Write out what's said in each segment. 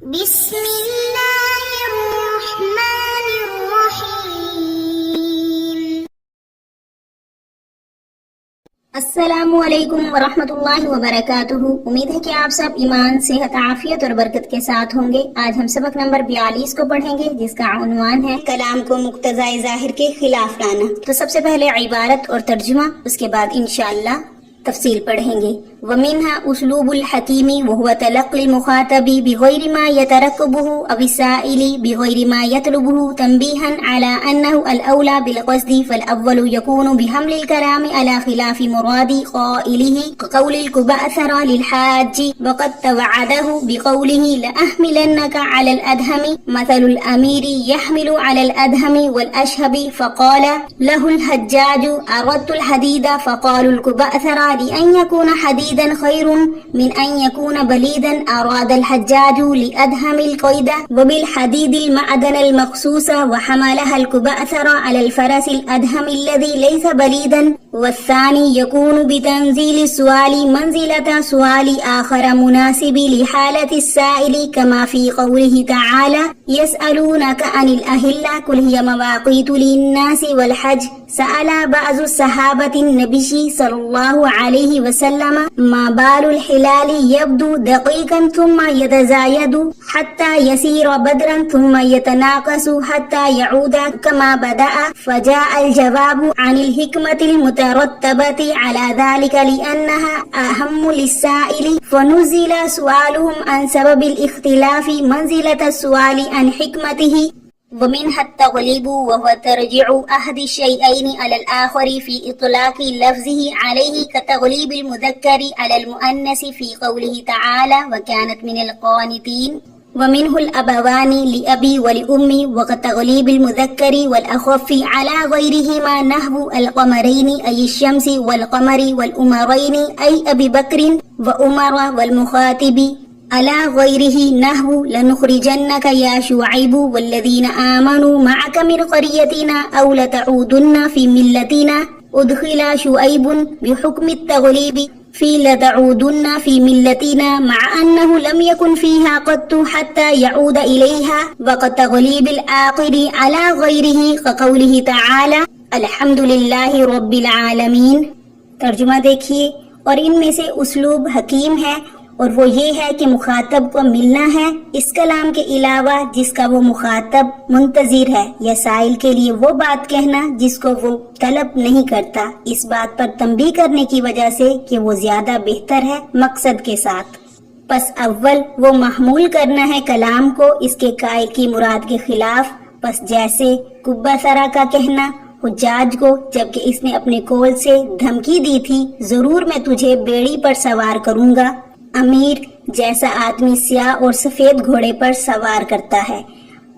بسم اللہ الرحمن الرحیم۔ السلام علیکم ورحمۃ اللہ وبرکاتہ۔ امید ہے کہ آپ سب ایمان، صحت، عافیت اور برکت کے ساتھ ہوں گے۔ آج ہم سبق نمبر 42 کو پڑھیں گے، جس کا عنوان ہے کلام کو مقتضائے ظاہر کے خلاف لانا۔ تو سب سے پہلے عبارت اور ترجمہ، اس کے بعد انشاءاللہ تفصیل پڑھیں گے۔ ومنها اسلوب الحکیم وهو تلقی المخاطب بغیر ما يترقبه او السائل بغیر ما يطلبه تنبیہا على انه الاولى بالقصد، فالاول يكون بحمل الكلام على خلاف مراد قائله كقول الكبأثر للحاج وقد توعده بقوله لأحملنك على الأدهم، مثل الأمير يحمل على الأدهم والأشهب، فقال له الحجاج أردت الحديد، فقال الكبأثر لأن يكون حديدا خير من أن يكون بليدا، أراد الحجاج لأدهم القيد وبالحديد المعدن المخصوص، وحملها الكبأثر على الفرس الأدهم الذي ليس بليدا، والثاني يكون بتنزيل السؤال منزلة سؤال آخر مناسب لحالة السائل، كما في قوله تعالى يسألونك عن الأهلة قل هي مواقيت للناس والحج، سأل بعض الصحابة النبي صلى الله عليه وسلم ما بال الحلال يبدو دقيقا ثم يتزايد حتى يسير بدرا ثم يتناقص حتى يعود كما بدأ، فجاء الجواب عن الحكمة المترتبة على ذلك لأنها أهم للسائل، فنزل سؤالهم عن سبب الاختلاف منزلة السؤال عن حكمته، ومنها التغليب وهو ترجع أحد الشيئين على الآخر في إطلاق لفظه عليه، كتغليب المذكر على المؤنث في قوله تعالى وكانت من القانتين، ومنه الأبوان لأبي ولأمي، وكتغليب المذكر والأخف على غيرهما نحو القمرين أي الشمس والقمر، والأمرين أي أبي بكر وعمر، والمخاطب على غيره نحو لنخرجنك يا شعيب والذين آمنوا معك من قريتنا أو لتعودن في ملتنا، أدخل شعيب بحكم التغليب في لتعودن في ملتنا، مع أنه لم يكن فيها قط حتى يعود إليها، وكتغليب الآخر على غيره كقوله تعالى الحمد لله رب العالمين۔ ترجمہ دیکھیے، اور ان میں سے اسلوب حکیم ہے، اور وہ یہ ہے کہ مخاطب کو ملنا ہے اس کلام کے علاوہ جس کا وہ مخاطب منتظر ہے، یا سائل کے لیے وہ بات کہنا جس کو وہ طلب نہیں کرتا، اس بات پر تنبیہ کرنے کی وجہ سے کہ وہ زیادہ بہتر ہے مقصد کے ساتھ۔ پس اول وہ محمول کرنا ہے کلام کو اس کے قائل کی مراد کے خلاف، پس جیسے کبہ سرا کا کہنا حجاج کو جبکہ اس نے اپنے قول سے دھمکی دی تھی ضرور میں تجھے بیڑی پر سوار کروں گا، امیر جیسا آدمی سیاہ اور سفید گھوڑے پر سوار کرتا ہے۔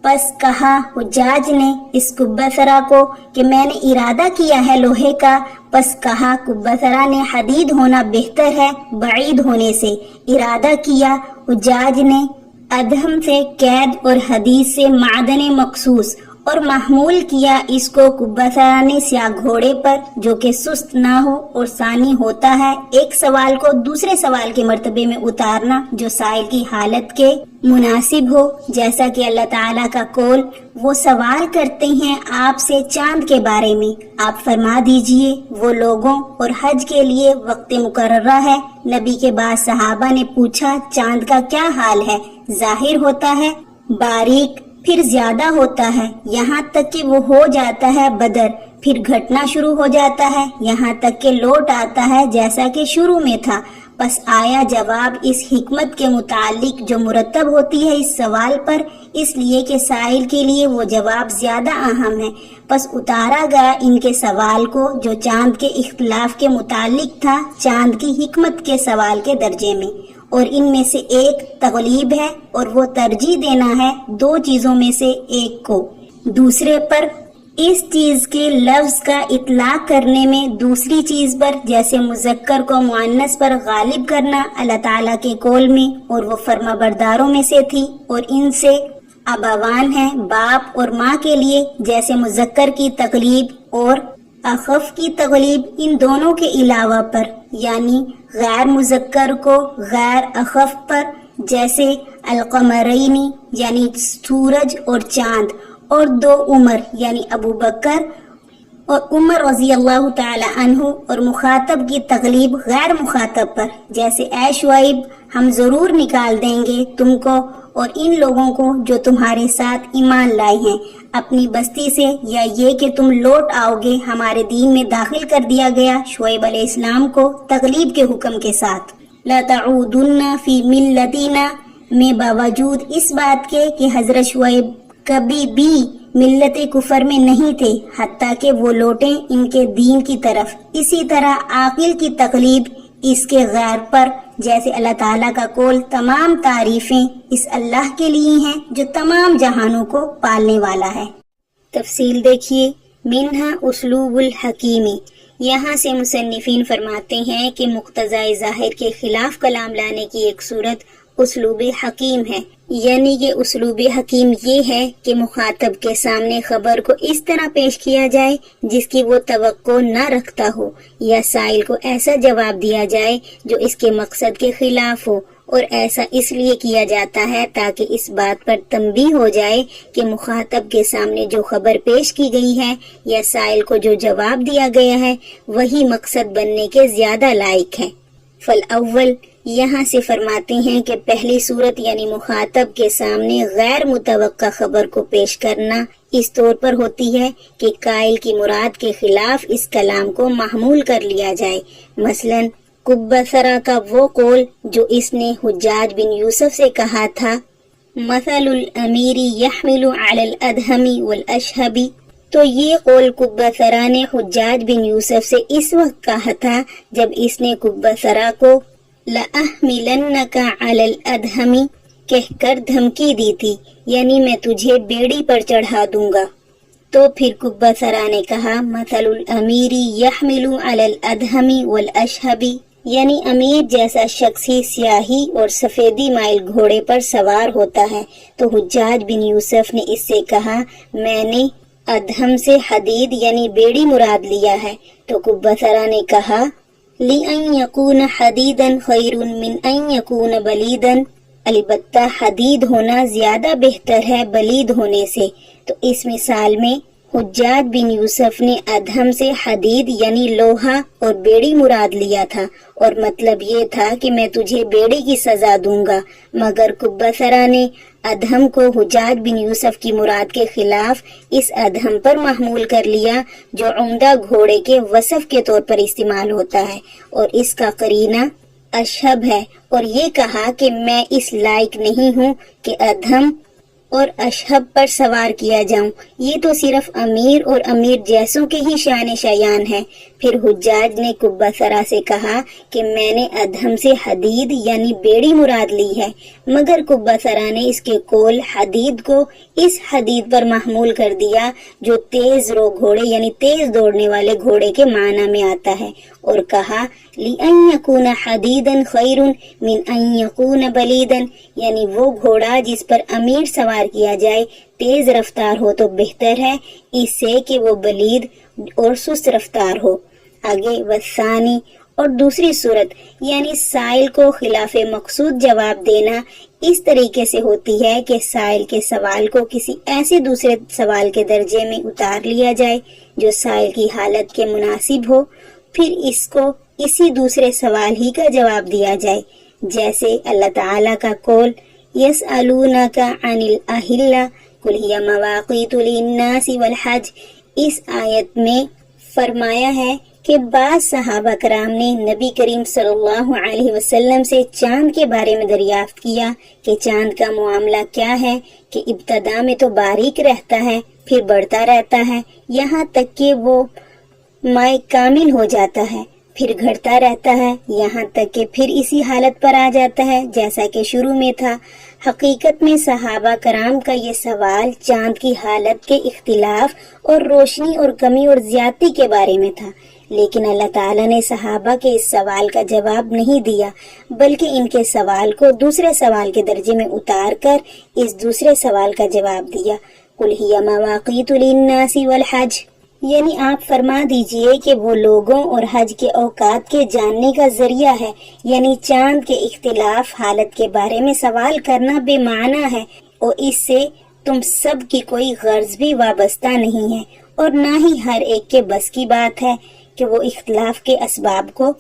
پس کہا حجاج نے اس کبہ سرا کو کہ میں نے ارادہ کیا ہے لوہے کا، پس کہا کبہ سرا نے حدید ہونا بہتر ہے بعید ہونے سے، ارادہ کیا حجاج نے ادہم سے قید اور حدید سے معدن مخصوص، اور محمول کیا اس کو کبہ سرا نے سیاہ گھوڑے پر جو کہ سست نہ ہو، اور ثانی ہوتا ہے ایک سوال کو دوسرے سوال کے مرتبے میں اتارنا جو سائل کی حالت کے مناسب ہو، جیسا کہ اللہ تعالیٰ کا قول وہ سوال کرتے ہیں آپ سے چاند کے بارے میں، آپ فرما دیجئے وہ لوگوں اور حج کے لیے وقت مقررہ ہے۔ نبی کے بعد صحابہ نے پوچھا چاند کا کیا حال ہے؟ ظاہر ہوتا ہے باریک، پھر زیادہ ہوتا ہے یہاں تک کہ وہ ہو جاتا ہے بدر، پھر گھٹنا شروع ہو جاتا ہے یہاں تک کہ لوٹ آتا ہے جیسا کہ شروع میں تھا۔ پس آیا جواب اس حکمت کے متعلق جو مرتب ہوتی ہے اس سوال پر، اس لیے کہ سائل کے لیے وہ جواب زیادہ اہم ہے، پس اتارا گیا ان کے سوال کو جو چاند کے اختلاف کے متعلق تھا چاند کی حکمت کے سوال کے درجے میں، اور ان میں سے ایک تغلیب ہے اور وہ ترجیح دینا ہے دو چیزوں میں سے ایک کو دوسرے پر، اس چیز کے لفظ کا اطلاق کرنے میں دوسری چیز پر، جیسے مذکر کو مؤنث پر غالب کرنا اللہ تعالیٰ کے قول میں، اور وہ فرما برداروں میں سے تھی، اور ان سے ابوان ہیں باپ اور ماں کے لیے، جیسے مذکر کی تغلیب اور اخف کی تغلیب ان دونوں کے علاوہ پر، یعنی غیر مذکر کو غیر اخف پر جیسے القمرینی یعنی سورج اور چاند، اور 2 عمر یعنی ابو بکر اور عمر رضی اللہ تعالی عنہ، اور مخاطب کی تغلیب غیر مخاطب پر، جیسے اے شعیب ہم ضرور نکال دیں گے تم کو اور ان لوگوں کو جو تمہارے ساتھ ایمان لائے ہیں اپنی بستی سے، یا یہ کہ تم لوٹ آؤ گے ہمارے دین میں داخل کر دیا گیا شعیب علیہ السلام کو تغلیب کے حکم کے ساتھ۔ لَتَعُودُنَّ فِي مِلَّتِنَا میں باوجود اس بات کے کہ حضرت شعیب کبھی بھی ملت کفر میں نہیں تھے حتیٰ کہ وہ لوٹیں ان کے دین کی طرف۔ اسی طرح عاقل کی تقلیب اس کے غیر پر، جیسے اللہ تعالیٰ کا قول تمام تعریفیں اس اللہ کے لیے ہیں جو تمام جہانوں کو پالنے والا ہے۔ تفصیل دیکھیے، منہا اسلوب الحکیمی، یہاں سے مصنفین فرماتے ہیں کہ مقتضائے ظاہر کے خلاف کلام لانے کی ایک صورت اسلوب حکیم ہے، یعنی کہ اسلوب حکیم یہ ہے کہ مخاطب کے سامنے خبر کو اس طرح پیش کیا جائے جس کی وہ توقع نہ رکھتا ہو، یا سائل کو ایسا جواب دیا جائے جو اس کے مقصد کے خلاف ہو، اور ایسا اس لیے کیا جاتا ہے تاکہ اس بات پر تنبیہ ہو جائے کہ مخاطب کے سامنے جو خبر پیش کی گئی ہے یا سائل کو جو جواب دیا گیا ہے وہی مقصد بننے کے زیادہ لائق ہے۔ فالاول، یہاں سے فرماتے ہیں کہ پہلی صورت یعنی مخاطب کے سامنے غیر متوقع خبر کو پیش کرنا اس طور پر ہوتی ہے کہ قائل کی مراد کے خلاف اس کلام کو محمول کر لیا جائے۔ مثلا قبثرہ کا وہ قول جو اس نے حجاج بن یوسف سے کہا تھا، مثل الامیر یحمل علی الادہم والاشہب، تو یہ قول قبثرہ نے حجاج بن یوسف سے اس وقت کہا تھا جب اس نے قبثرہ کو لَأَحْمِلَنَّكَ عَلَى الْأَدْهَمِ کہہ کر دھمکی دی تھی، یعنی میں تجھے بیڑی پر چڑھا دوں گا۔ تو پھر قبثرہ نے کہا مثل الامیر یحمل علی الادہم والاشہب، یعنی امیر جیسا شخص ہی سیاہی اور سفیدی مائل گھوڑے پر سوار ہوتا ہے۔ تو حجاج بن یوسف نے اس سے کہا میں نے ادہم سے حدید یعنی بیڑی مراد لیا ہے۔ تو قبثرہ نے کہا لِأَن يَكُونَ حَدِيدًا خَيْرٌ مِّنْ أَن يَكُونَ بَلِيدًا، البتہ حدید ہونا زیادہ بہتر ہے بلید ہونے سے۔ تو اس مثال میں حجاج بن یوسف نے ادہم سے حدید یعنی لوہا اور بیڑی مراد لیا تھا، اور مطلب یہ تھا کہ میں تجھے بیڑی کی سزا دوں گا، مگر قبثرہ نے ادہم کو حجاج بن یوسف کی مراد کے خلاف اس ادہم پر محمول کر لیا جو عمدہ گھوڑے کے وصف کے طور پر استعمال ہوتا ہے، اور اس کا قرینہ اشہب ہے، اور یہ کہا کہ میں اس لائق نہیں ہوں کہ ادہم اور اشہب پر سوار کیا جاؤں، یہ تو صرف امیر اور امیر جیسوں کے ہی شان شایان ہے۔ پھر حجاج نے قبثرہ سے کہا کہ میں نے ادہم سے حدید یعنی بیڑی مراد لی ہے، مگر قبثرہ نے اس کے قول حدید کو اس حدید پر محمول کر دیا جو تیز رو گھوڑے یعنی تیز دوڑنے والے گھوڑے کے معنی میں آتا ہے، اور کہا لِأَن يَكُونَ حَدِيدًا خَيْرٌ مِّنْ أَن يَكُونَ بَلِيدًا، یعنی وہ گھوڑا جس پر امیر سوار کیا جائے تیز رفتار ہو تو بہتر ہے اس سے کہ وہ بلید اور سست رفتار ہو۔ آگے وثانی، اور دوسری صورت یعنی سائل کو خلاف مقصود جواب دینا اس طریقے سے ہوتی ہے کہ سائل کے سوال کو کسی ایسے دوسرے سوال کے درجے میں اتار لیا جائے جو سائل کی حالت کے مناسب ہو، پھر اس کو اسی دوسرے سوال ہی کا جواب دیا جائے، جیسے اللہ تعالیٰ کا قول یسألونک عن الأہلہ قل ہی مواقیت للناس والحج، اس آیت میں فرمایا ہے کہ بعض صحابہ کرام نے نبی کریم صلی اللہ علیہ وسلم سے چاند کے بارے میں دریافت کیا کہ چاند کا معاملہ کیا ہے، کہ ابتدا میں تو باریک رہتا ہے پھر بڑھتا رہتا ہے یہاں تک کہ وہ مائع کامل ہو جاتا ہے، پھر گھٹتا رہتا ہے یہاں تک کہ پھر اسی حالت پر آ جاتا ہے جیسا کہ شروع میں تھا۔ حقیقت میں صحابہ کرام کا یہ سوال چاند کی حالت کے اختلاف اور روشنی اور کمی اور زیادتی کے بارے میں تھا، لیکن اللہ تعالیٰ نے صحابہ کے اس سوال کا جواب نہیں دیا، بلکہ ان کے سوال کو دوسرے سوال کے درجے میں اتار کر اس دوسرے سوال کا جواب دیا، قل ہی مواقیت للناس والحج۔ یعنی آپ فرما دیجئے کہ وہ لوگوں اور حج کے اوقات کے جاننے کا ذریعہ ہے، یعنی چاند کے اختلاف حالت کے بارے میں سوال کرنا بے معنی ہے، اور اس سے تم سب کی کوئی غرض بھی وابستہ نہیں ہے، اور نہ ہی ہر ایک کے بس کی بات ہے کہ وہ اختلاف کے اسباب کو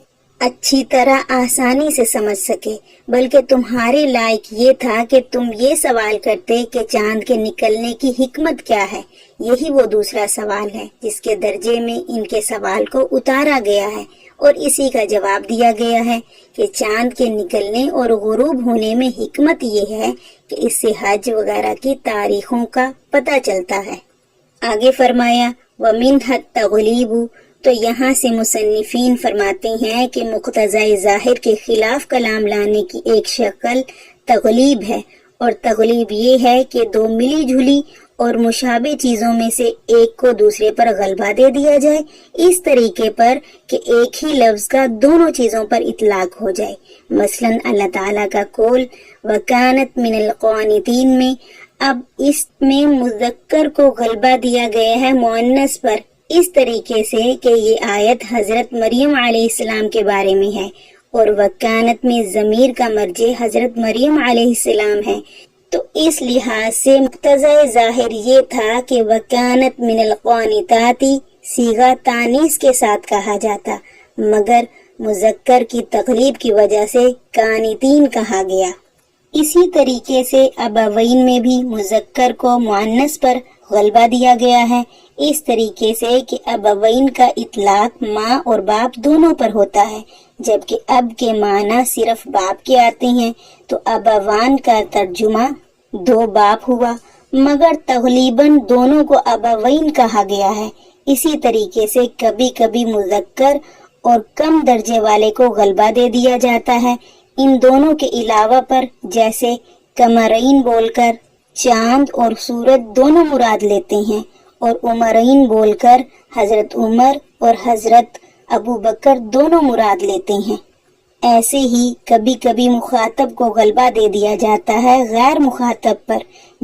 اچھی طرح آسانی سے سمجھ سکے، بلکہ تمہارے لائق یہ تھا کہ تم یہ سوال کرتے کہ چاند کے نکلنے کی حکمت کیا ہے۔ یہی وہ دوسرا سوال ہے جس کے درجے میں ان کے سوال کو اتارا گیا ہے، اور اسی کا جواب دیا گیا ہے کہ چاند کے نکلنے اور غروب ہونے میں حکمت یہ ہے کہ اس سے حج وغیرہ کی تاریخوں کا پتہ چلتا ہے۔ آگے فرمایا وَمِنْهَا التَّغْلِيبُ، تو یہاں سے مصنفین فرماتے ہیں کہ مقتضی ظاہر کے خلاف کلام لانے کی ایک شکل تغلیب ہے، اور تغلیب یہ ہے کہ دو ملی جھلی اور مشابہ چیزوں میں سے ایک کو دوسرے پر غلبہ دے دیا جائے، اس طریقے پر کہ ایک ہی لفظ کا دونوں چیزوں پر اطلاق ہو جائے۔ مثلا اللہ تعالیٰ کا قول وَكَانَتْ مِنَ الْقَانِتِينَ میں اب اس میں مذکر کو غلبہ دیا گیا ہے مؤنث پر، اس طریقے سے کہ یہ آیت حضرت مریم علیہ السلام کے بارے میں ہے، اور وکانت میں ضمیر کا مرجع حضرت مریم علیہ السلام ہے، تو اس لحاظ سے مقتضی ظاہر یہ تھا کہ وکانت من القانتاتی صیغہ تانیث کے ساتھ کہا جاتا، مگر مذکر کی تقلیب کی وجہ سے قانتین کہا گیا۔ اسی طریقے سے ابوین میں بھی مذکر کو مؤنث پر غلبہ دیا گیا ہے، اس طریقے سے کہ ابوین کا اطلاق ماں اور باپ دونوں پر ہوتا ہے، جبکہ اب کے معنی صرف باپ کے آتے ہیں، تو ابوان کا ترجمہ دو باپ ہوا، مگر تغلیباً دونوں کو ابوین کہا گیا ہے۔ اسی طریقے سے کبھی کبھی مذکر اور کم درجے والے کو غلبہ دے دیا جاتا ہے ان دونوں کے علاوہ پر، جیسے قمرین بول کر چاند اور سورج دونوں مراد لیتے ہیں، اور عمرین بول کر حضرت عمر اور حضرت ابو بکر دونوں مراد لیتے ہیں۔ ایسے ہی کبھی کبھی مخاطب کو غلبہ دے دیا جاتا ہے غیر مخاطب پر،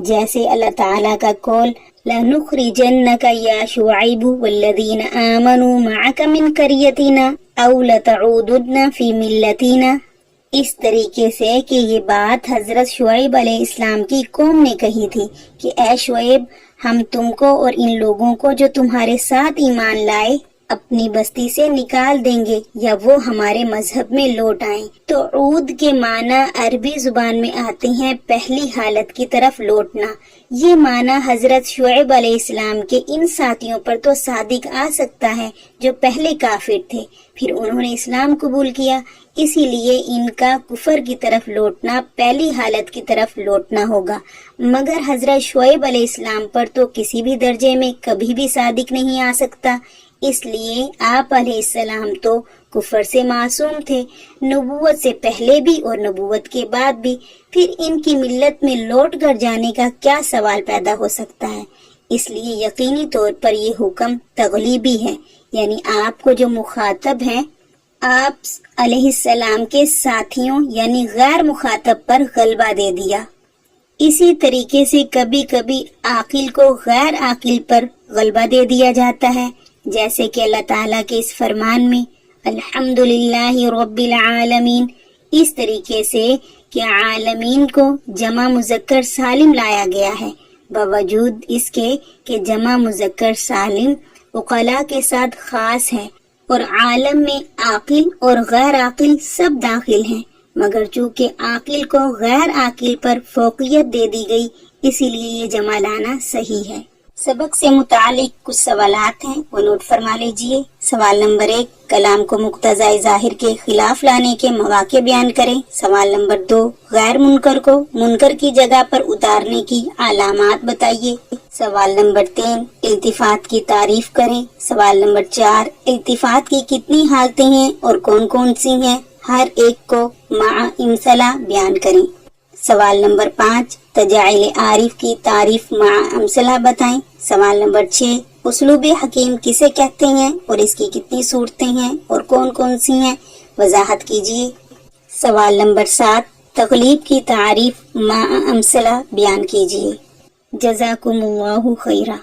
جیسے اللہ تعالیٰ کا قول لَنُخْرِجَنَّكَ يَا شُعَيْبُ وَالَّذِينَ آمَنُوا مَعَكَ مِنْ قَرْيَتِنَا أَوْ لَتَعُودُنَّ فِي مِلَّتِنَا، اس طریقے سے کہ یہ بات حضرت شعیب علیہ السلام کی قوم نے کہی تھی کہ اے شعیب، ہم تم کو اور ان لوگوں کو جو تمہارے ساتھ ایمان لائے اپنی بستی سے نکال دیں گے، یا وہ ہمارے مذہب میں لوٹ آئیں۔ تو عود کے معنی عربی زبان میں آتے ہیں پہلی حالت کی طرف لوٹنا۔ یہ معنی حضرت شعیب علیہ السلام کے ان ساتھیوں پر تو صادق آ سکتا ہے جو پہلے کافر تھے، پھر انہوں نے اسلام قبول کیا، اسی لیے ان کا کفر کی طرف لوٹنا پہلی حالت کی طرف لوٹنا ہوگا، مگر حضرت شعیب علیہ السلام پر تو کسی بھی درجے میں کبھی بھی صادق نہیں آ سکتا، اس لیے آپ علیہ السلام تو کفر سے معصوم تھے، نبوت سے پہلے بھی اور نبوت کے بعد بھی، پھر ان کی ملت میں لوٹ کر جانے کا کیا سوال پیدا ہو سکتا ہے؟ اس لیے یقینی طور پر یہ حکم تغلیبی ہے، یعنی آپ کو جو مخاطب ہیں آپ علیہ السلام کے ساتھیوں یعنی غیر مخاطب پر غلبہ دے دیا۔ اسی طریقے سے کبھی کبھی عاقل کو غیر عاقل پر غلبہ دے دیا جاتا ہے، جیسے کہ اللہ تعالیٰ کے اس فرمان میں الحمدللہ رب العالمین، اس طریقے سے کہ عالمین کو جمع مذکر سالم لایا گیا ہے، باوجود اس کے کہ جمع مذکر سالم عقلاء کے ساتھ خاص ہے، اور عالم میں عاقل اور غیر عاقل سب داخل ہیں، مگر چونکہ عاقل کو غیر عاقل پر فوقیت دے دی گئی، اسی لیے یہ جمع لانا صحیح ہے۔ سبق سے متعلق کچھ سوالات ہیں، وہ نوٹ فرما لیجئے۔ سوال نمبر 1، کلام کو مقتضی ظاہر کے خلاف لانے کے مواقع بیان کریں۔ سوال نمبر 2، غیر منکر کو منکر کی جگہ پر اتارنے کی علامات بتائیے۔ سوال نمبر 3، التفات کی تعریف کریں۔ سوال نمبر 4، التفات کی کتنی حالتیں ہیں اور کون کون سی ہیں، ہر ایک کو مع امثلہ بیان کریں۔ سوال نمبر 5، تجاعل عارف کی تعریف مع امثلہ بتائیں۔ سوال نمبر 6، اسلوب حکیم کسے کہتے ہیں اور اس کی کتنی صورتیں ہیں اور کون کون سی ہیں، وضاحت کیجیے۔ سوال نمبر 7، تغلیب کی تعریف مع امثلہ بیان کیجیے۔ جزاکم اللہ خیرہ۔